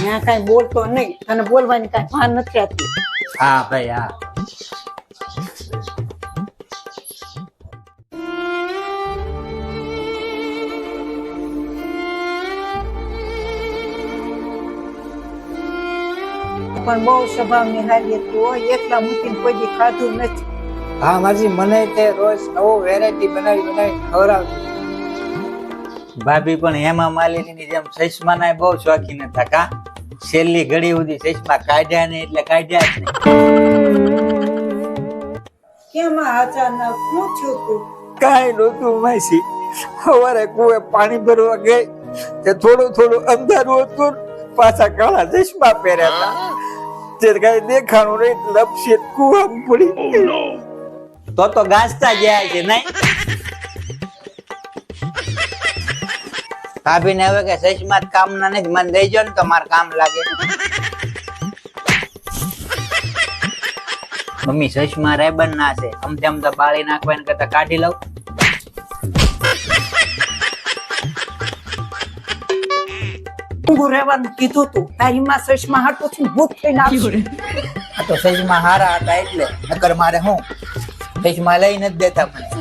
ત્યાં કઈ બોલતો નહીં, તને બોલવાની કઈ ભાન નથી આવતી. હા ભાઈ હા. પણ બહુ સ્વભાવની હારી હતી હો, એકલા મૂકીને કોઈ દી ખાધું નથી. હા માજી, મને તે રોજ નવો વેરાયટી બનાવી ખવડાવતી. ભાભી પણ હેમા માલિનીની જેમ ચશ્માના બહુ શોખીન હતા કા? છેલ્લી ઘડી સુધી ચશ્મા કાઢ્યા ને એટલે કાઢ્યા જ નહીં. કેમ આ અચાનક શું થયું તું? કાંઈ નહોતું માસી, સવારે કુએ પાણી ભરવા ગઈ તે થોડું અંધારું હતું, પાછા કાળા ચશ્મા પહેર્યા હતા, તે કઈ દેખાણું નહીં, લપસી કુવામાં પડી. તો ગાજતા ગયા છે નહીં? ભાભીને હવે કે ચશ્મા જ કામના નથી, મને દઈજો ને તો મારે કામ લાગે. મમ્મી ચશ્મા રેબન ના છે, આમ તો બાળી નાખવા કરતા કાઢી લઉં. ઊંઘું રહેવાનું કીધું તું, તારી માં ચશ્મા હાટું થી ભૂખ થઈને આવશે. આ તો ચશ્મા હારા હતા એટલે, નકર મારે હું ચશ્મા લઈ નથી દેતા મને.